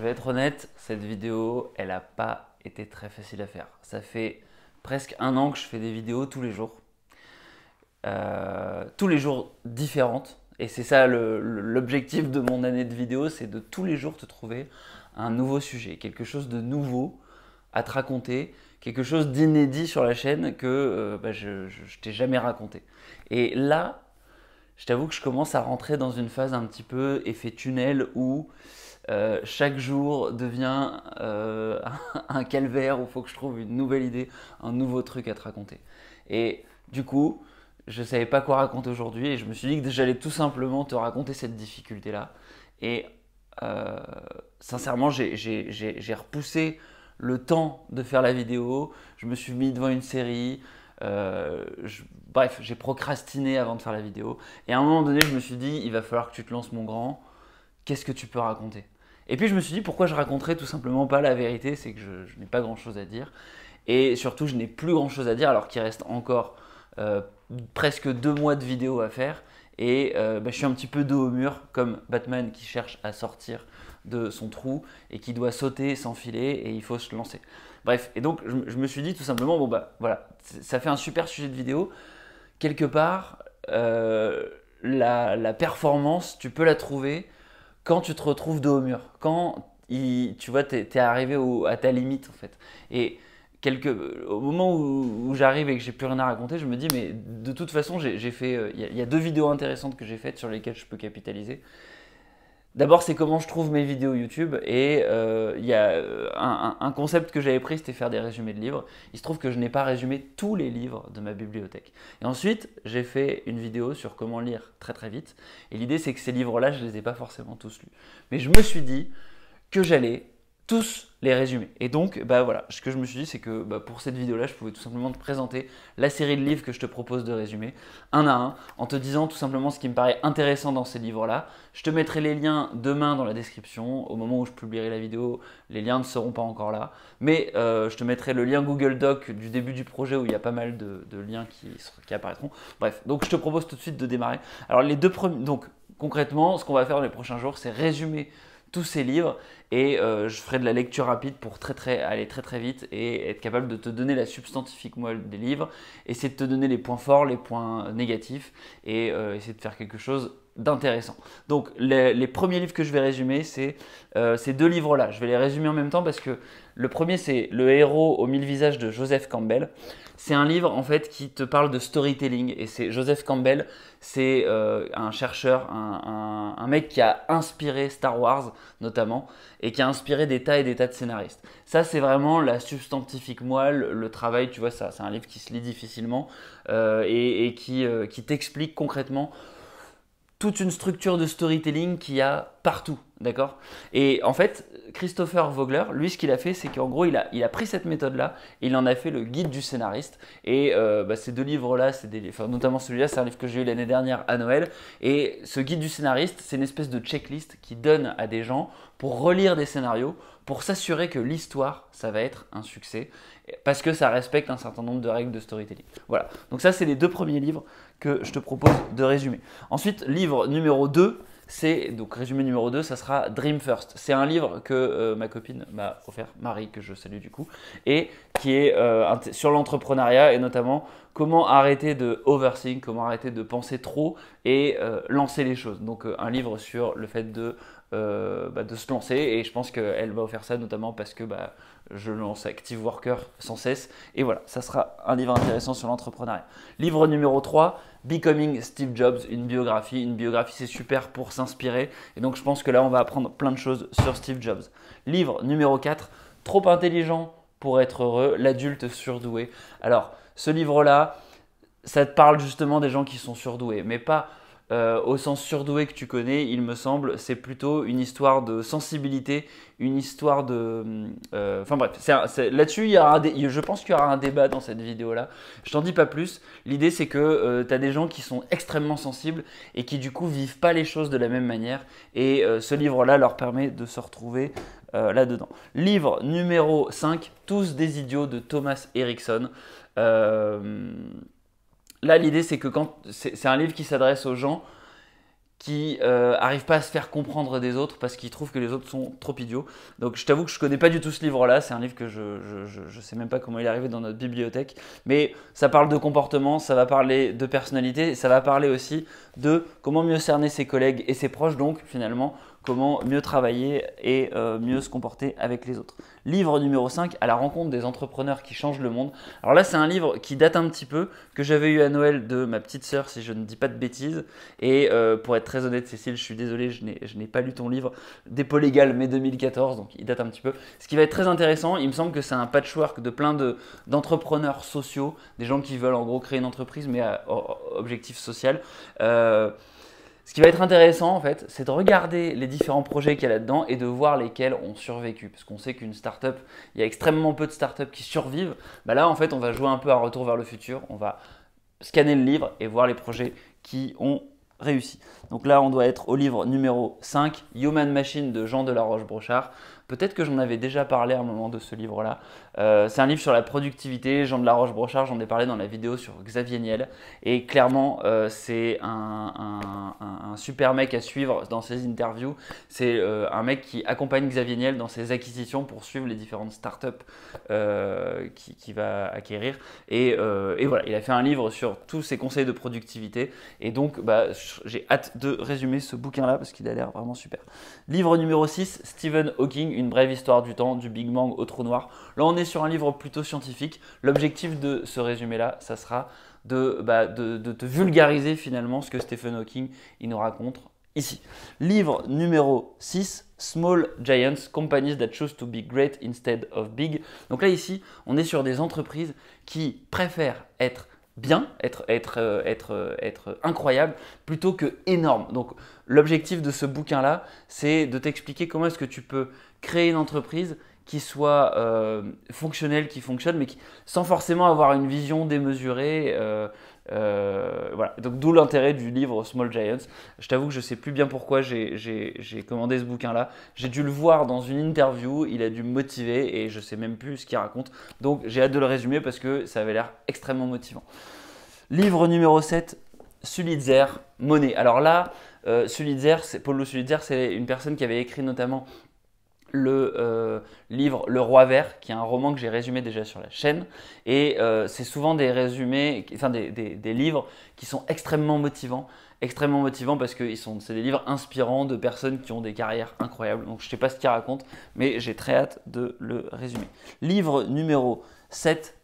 vais être honnête, cette vidéo, elle n'a pas été très facile à faire. Ça fait presque un an que je fais des vidéos tous les jours différentes. Et c'est ça l'objectif de mon année de vidéo, c'est de tous les jours te trouver un nouveau sujet, quelque chose de nouveau à te raconter, quelque chose d'inédit sur la chaîne que je ne t'ai jamais raconté. Et là, je t'avoue que je commence à rentrer dans une phase un petit peu effet tunnel où chaque jour devient un calvaire où il faut que je trouve une nouvelle idée, un nouveau truc à te raconter. Et du coup, je ne savais pas quoi raconter aujourd'hui et je me suis dit que j'allais tout simplement te raconter cette difficulté-là. Et euh, sincèrement, j'ai repoussé le temps de faire la vidéo, je me suis mis devant une série, bref, j'ai procrastiné avant de faire la vidéo. Et à un moment donné, je me suis dit, il va falloir que tu te lances mon grand, qu'est-ce que tu peux raconter? Et puis je me suis dit, pourquoi je raconterais tout simplement pas la vérité, c'est que je n'ai pas grand-chose à dire. Et surtout, je n'ai plus grand-chose à dire alors qu'il reste encore euh, presque 2 mois de vidéo à faire. Et je suis un petit peu dos au mur, comme Batman qui cherche à sortir de son trou et qui doit sauter, s'enfiler et il faut se lancer. Bref, et donc je me suis dit tout simplement, bon bah voilà, ça fait un super sujet de vidéo. Quelque part, la performance, tu peux la trouver quand tu te retrouves dos au mur, quand tu vois, tu es arrivé à ta limite en fait. Et au moment où j'arrive et que j'ai plus rien à raconter, je me dis, mais de toute façon, j'ai fait, il y a 2 vidéos intéressantes que j'ai faites sur lesquelles je peux capitaliser. D'abord, c'est comment je trouve mes vidéos YouTube et il y a un concept que j'avais pris, c'était faire des résumés de livres. Il se trouve que je n'ai pas résumé tous les livres de ma bibliothèque. Et ensuite, j'ai fait une vidéo sur comment lire très très vite. Et l'idée, c'est que ces livres-là, je ne les ai pas forcément tous lus. Mais je me suis dit que j'allais tous les résumer. Et donc, voilà, ce que je me suis dit, c'est que pour cette vidéo-là, je pouvais tout simplement te présenter la série de livres que je te propose de résumer, un à un, en te disant tout simplement ce qui me paraît intéressant dans ces livres-là. Je te mettrai les liens demain dans la description. Au moment où je publierai la vidéo, les liens ne seront pas encore là. Mais je te mettrai le lien Google Doc du début du projet où il y a pas mal de liens qui apparaîtront. Bref, donc je te propose tout de suite de démarrer. Alors les deux premiers, donc concrètement, ce qu'on va faire dans les prochains jours, c'est résumer tous ces livres et je ferai de la lecture rapide pour aller très très vite et être capable de te donner la substantifique moelle des livres, essayer de te donner les points forts, les points négatifs et essayer de faire quelque chose d'intéressant. Donc les premiers livres que je vais résumer, c'est ces 2 livres-là. Je vais les résumer en même temps parce que le premier, c'est Le héros aux 1000 visages de Joseph Campbell. C'est un livre en fait qui te parle de storytelling et c'est Joseph Campbell, c'est un chercheur, un mec qui a inspiré Star Wars notamment et qui a inspiré des tas et des tas de scénaristes. Ça, c'est vraiment la substantifique moelle, le travail, tu vois, ça, c'est un livre qui se lit difficilement et qui t'explique concrètement toute une structure de storytelling qu'il y a partout, d'accord? Et en fait, Christopher Vogler, lui, ce qu'il a fait, c'est qu'en gros, il a pris cette méthode-là et il en a fait le guide du scénariste. Et ces 2 livres-là, notamment celui-là, c'est un livre que j'ai eu l'année dernière à Noël. Et ce guide du scénariste, c'est une espèce de checklist qui donne à des gens pour relire des scénarios, pour s'assurer que l'histoire, ça va être un succès, parce que ça respecte un certain nombre de règles de storytelling. Voilà, donc ça, c'est les 2 premiers livres que je te propose de résumer. Ensuite, livre numéro 2, donc résumé numéro 2, ça sera Dream First. C'est un livre que ma copine m'a offert, Marie, que je salue du coup, et qui est sur l'entrepreneuriat et notamment comment arrêter de overthink, comment arrêter de penser trop et lancer les choses. Donc un livre sur le fait de se lancer et je pense qu'elle va offrir ça notamment parce que je lance Active Worker sans cesse et voilà, ça sera un livre intéressant sur l'entrepreneuriat. Livre numéro 3, Becoming Steve Jobs, une biographie. Une biographie, c'est super pour s'inspirer et donc je pense que là on va apprendre plein de choses sur Steve Jobs. Livre numéro 4, Trop intelligent pour être heureux, l'adulte surdoué. Alors ce livre-là, ça te parle justement des gens qui sont surdoués, mais pas au sens surdoué que tu connais, il me semble. C'est plutôt une histoire de sensibilité, une histoire de... Enfin bref, là-dessus, je pense qu'il y aura un débat dans cette vidéo-là. Je t'en dis pas plus. L'idée, c'est que tu as des gens qui sont extrêmement sensibles et qui du coup vivent pas les choses de la même manière. Et ce livre-là leur permet de se retrouver là-dedans. Livre numéro 5, Tous des idiots de Thomas Erickson. Là, l'idée, c'est que c'est un livre qui s'adresse aux gens qui arrive pas à se faire comprendre des autres parce qu'il trouve que les autres sont trop idiots. Donc je t'avoue que je connais pas du tout ce livre-là, c'est un livre que je sais même pas comment il est arrivé dans notre bibliothèque, mais ça parle de comportement, ça va parler de personnalité, et ça va parler aussi de comment mieux cerner ses collègues et ses proches, donc finalement comment mieux travailler et mieux se comporter avec les autres. Livre numéro 5, à la rencontre des entrepreneurs qui changent le monde. Alors là, c'est un livre qui date un petit peu, que j'avais eu à Noël de ma petite sœur, si je ne dis pas de bêtises. Et pour être très honnête, Cécile, je suis désolé, je n'ai pas lu ton livre, Dépôt légal, mai 2014, donc il date un petit peu. Ce qui va être très intéressant, il me semble que c'est un patchwork de plein d'entrepreneurs sociaux, des gens qui veulent en gros créer une entreprise, mais à objectif social. Ce qui va être intéressant en fait, c'est de regarder les différents projets qu'il y a là-dedans et de voir lesquels ont survécu. Parce qu'on sait qu'une startup, il y a extrêmement peu de startups qui survivent. Bah là en fait, on va jouer un peu à retour vers le futur. On va scanner le livre et voir les projets qui ont réussi. Donc là, on doit être au livre numéro 5, Human Machine de Jean Delaroche-Brochard. Peut-être que j'en avais déjà parlé à un moment de ce livre-là. C'est un livre sur la productivité. Jean Delaroche-Brochard, j'en ai parlé dans la vidéo sur Xavier Niel. Et clairement, c'est un super mec à suivre dans ses interviews. C'est un mec qui accompagne Xavier Niel dans ses acquisitions pour suivre les différentes startups qu'il va acquérir. Et voilà, il a fait un livre sur tous ses conseils de productivité. Et donc, j'ai hâte de résumer ce bouquin-là parce qu'il a l'air vraiment super. Livre numéro 6, Stephen Hawking, Une brève histoire du temps, du Big Bang au trou noir. Là, on est sur un livre plutôt scientifique. L'objectif de ce résumé-là, ça sera de te vulgariser finalement ce que Stephen Hawking il nous raconte ici. Livre numéro 6, Small Giants, Companies that choose to be great instead of big. Donc là, ici, on est sur des entreprises qui préfèrent être bien, être incroyable plutôt que énorme. Donc l'objectif de ce bouquin-là, c'est de t'expliquer comment est-ce que tu peux créer une entreprise qui soit fonctionnelle, qui fonctionne, mais sans forcément avoir une vision démesurée. Voilà. Donc d'où l'intérêt du livre Small Giants. Je t'avoue que je ne sais plus bien pourquoi j'ai commandé ce bouquin-là. J'ai dû le voir dans une interview, il a dû me motiver et je ne sais même plus ce qu'il raconte. Donc j'ai hâte de le résumer parce que ça avait l'air extrêmement motivant. Livre numéro 7, Sulitzer, Monnaie. Alors là, Paulo Sulitzer, c'est une personne qui avait écrit notamment le livre Le Roi Vert, qui est un roman que j'ai résumé déjà sur la chaîne. Et c'est souvent des résumés, enfin des livres qui sont extrêmement motivants parce que c'est des livres inspirants de personnes qui ont des carrières incroyables. Donc je ne sais pas ce qu'il raconte, mais j'ai très hâte de le résumer. Livre numéro 7,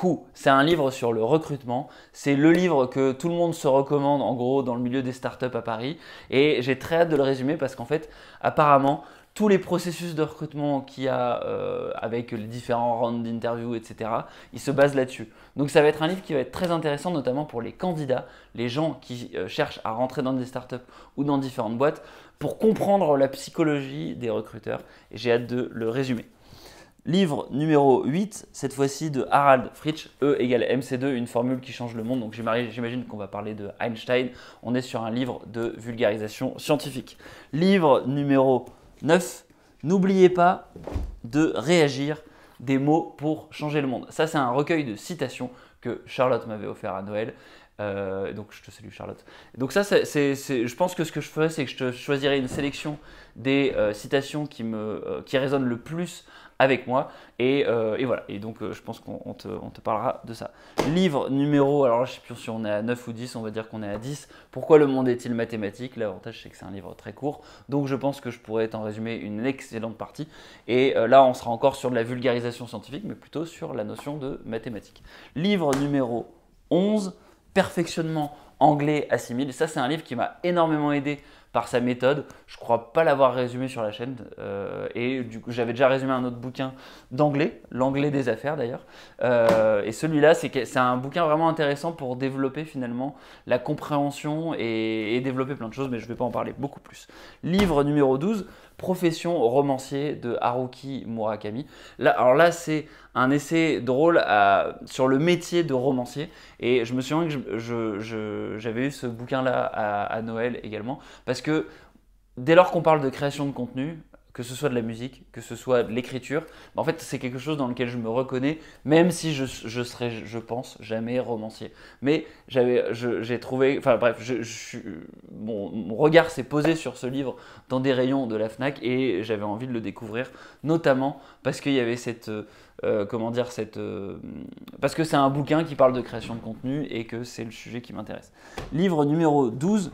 Who. C'est un livre sur le recrutement. C'est le livre que tout le monde se recommande en gros dans le milieu des startups à Paris. Et j'ai très hâte de le résumer parce qu'en fait, apparemment, tous les processus de recrutement qu'il y a avec les différents rounds d'interview, etc., ils se basent là-dessus. Donc ça va être un livre qui va être très intéressant, notamment pour les candidats, les gens qui cherchent à rentrer dans des startups ou dans différentes boîtes, pour comprendre la psychologie des recruteurs. Et j'ai hâte de le résumer. Livre numéro 8, cette fois-ci de Harald Fritsch, E égale MC2, une formule qui change le monde. Donc j'imagine qu'on va parler de Einstein. On est sur un livre de vulgarisation scientifique. Livre numéro 9, n'oubliez pas de réagir, des mots pour changer le monde. Ça, c'est un recueil de citations que Charlotte m'avait offert à Noël. Donc je te salue Charlotte. Donc ça, je pense que ce que je ferais, c'est que je te choisirais une sélection des citations qui résonnent le plus avec moi et voilà. Et donc je pense qu'on te parlera de ça. Livre numéro, alors je ne sais plus si on est à 9 ou 10, on va dire qu'on est à 10. Pourquoi le monde est-il mathématique? L'avantage c'est que c'est un livre très court, donc je pense que je pourrais t'en résumer une excellente partie. Et là on sera encore sur de la vulgarisation scientifique, mais plutôt sur la notion de mathématiques. Livre numéro 11, Perfectionnement anglais assimile. Ça, c'est un livre qui m'a énormément aidé par sa méthode. Je ne crois pas l'avoir résumé sur la chaîne. Et du coup, j'avais déjà résumé un autre bouquin d'anglais, l'anglais des affaires d'ailleurs. Et celui-là, c'est un bouquin vraiment intéressant pour développer finalement la compréhension et développer plein de choses, mais je ne vais pas en parler beaucoup plus. Livre numéro 12, Profession romancier de Haruki Murakami. Alors là, c'est un essai drôle sur le métier de romancier. Et je me souviens que j'avais eu ce bouquin-là à Noël également. Parce que dès lors qu'on parle de création de contenu, que ce soit de la musique, que ce soit de l'écriture, en fait c'est quelque chose dans lequel je me reconnais, même si je serai, je pense, jamais romancier. Mais j'ai trouvé, enfin bref, mon regard s'est posé sur ce livre dans des rayons de la Fnac et j'avais envie de le découvrir, notamment parce qu'il y avait comment dire, parce que c'est un bouquin qui parle de création de contenu et que c'est le sujet qui m'intéresse. Livre numéro 12,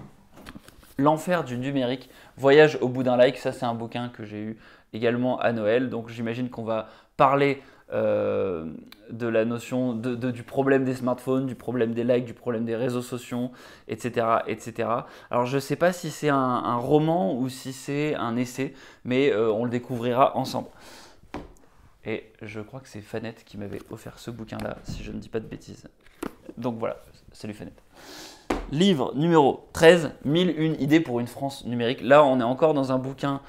L'enfer du numérique, Voyage au bout d'un like. Ça, c'est un bouquin que j'ai eu également à Noël. Donc, j'imagine qu'on va parler de la notion du problème des smartphones, du problème des likes, du problème des réseaux sociaux, etc. etc. Alors, je ne sais pas si c'est un roman ou si c'est un essai, mais on le découvrira ensemble. Et je crois que c'est Fanette qui m'avait offert ce bouquin-là, si je ne dis pas de bêtises. Donc voilà, salut Fanette. Livre numéro 13, 1001 idées pour une France numérique. Là, on est encore dans un bouquin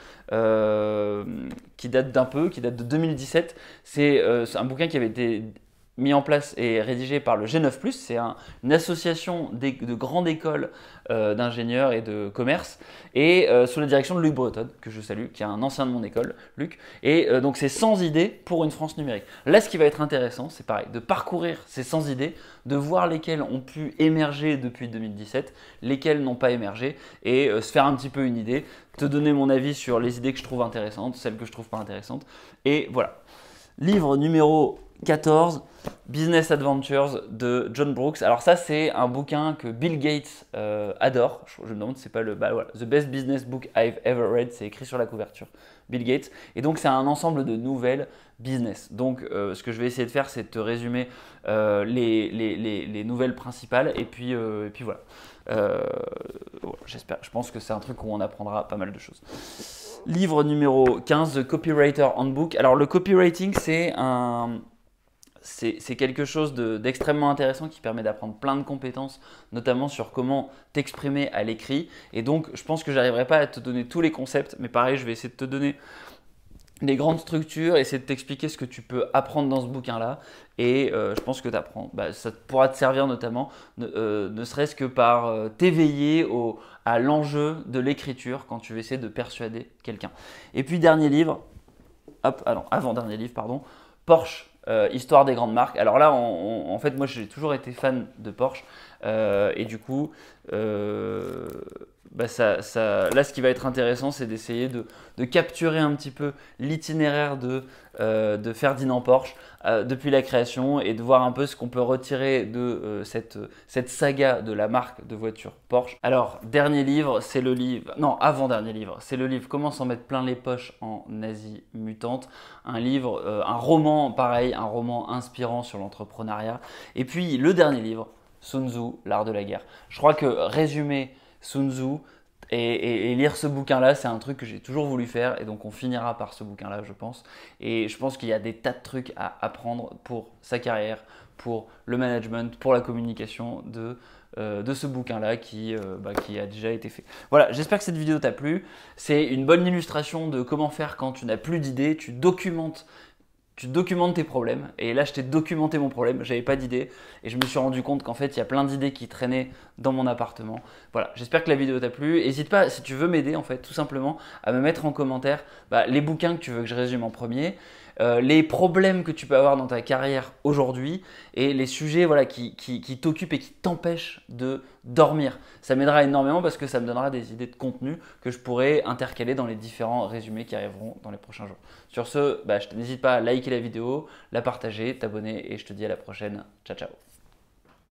qui date qui date de 2017. C'est un bouquin qui avait été mis en place et rédigé par le G9+. C'est une association de grandes écoles d'ingénieurs et de commerce et sous la direction de Luc Breton, que je salue, qui est un ancien de mon école, Luc. Et donc c'est 100 idées pour une France numérique. Là, ce qui va être intéressant, c'est pareil, de parcourir ces 100 idées, de voir lesquelles ont pu émerger depuis 2017, lesquelles n'ont pas émergé et se faire un petit peu une idée, te donner mon avis sur les idées que je trouve intéressantes, celles que je trouve pas intéressantes. Et voilà. Livre numéro 14, Business Adventures de John Brooks. Alors ça, c'est un bouquin que Bill Gates adore. Je me demande si c'est pas voilà, The Best Business Book I've Ever Read. C'est écrit sur la couverture. Bill Gates. Et donc, c'est un ensemble de nouvelles business. Donc, ce que je vais essayer de faire, c'est de te résumer les nouvelles principales. Et puis voilà. Je pense que c'est un truc où on apprendra pas mal de choses. Livre numéro 15, The Copywriter Handbook. Alors, le copywriting, c'est quelque chose d'extrêmement intéressant qui permet d'apprendre plein de compétences, notamment sur comment t'exprimer à l'écrit. Et donc, je pense que j'arriverai pas à te donner tous les concepts, mais pareil, je vais essayer de te donner les grandes structures, essayer de t'expliquer ce que tu peux apprendre dans ce bouquin-là. Et je pense que ça pourra te servir notamment, ne serait-ce que par t'éveiller à l'enjeu de l'écriture quand tu veux essayer de persuader quelqu'un. Et puis, dernier livre, avant-dernier livre, pardon, Porsche. Histoire des grandes marques. Alors là, en fait, moi, j'ai toujours été fan de Porsche et du coup, là, ce qui va être intéressant, c'est d'essayer de capturer un petit peu l'itinéraire de Ferdinand Porsche depuis la création et de voir un peu ce qu'on peut retirer de cette saga de la marque de voiture Porsche. Alors, dernier livre, c'est le livre, non, avant-dernier livre, c'est le livre Comment s'en mettre plein les poches en Asie mutante. Un livre, un roman, pareil, un roman inspirant sur l'entrepreneuriat. Et puis, le dernier livre, Sun Tzu, l'art de la guerre. Je crois que résumer Sun Tzu et lire ce bouquin-là, c'est un truc que j'ai toujours voulu faire et donc on finira par ce bouquin-là, je pense. Et je pense qu'il y a des tas de trucs à apprendre pour sa carrière, pour le management, pour la communication de ce bouquin-là qui a déjà été fait. Voilà, j'espère que cette vidéo t'a plu. C'est une bonne illustration de comment faire quand tu n'as plus d'idées, tu documentes tes problèmes. Et là, je t'ai documenté mon problème. J'avais pas d'idée. Et je me suis rendu compte qu'en fait, il y a plein d'idées qui traînaient dans mon appartement. Voilà, j'espère que la vidéo t'a plu. N'hésite pas, si tu veux m'aider, en fait, tout simplement, à me mettre en commentaire les bouquins que tu veux que je résume en premier, les problèmes que tu peux avoir dans ta carrière aujourd'hui et les sujets qui t'occupent et qui t'empêchent de dormir. Ça m'aidera énormément parce que ça me donnera des idées de contenu que je pourrai intercaler dans les différents résumés qui arriveront dans les prochains jours. Sur ce, n'hésite pas à liker la vidéo, la partager, t'abonner et je te dis à la prochaine. Ciao, ciao.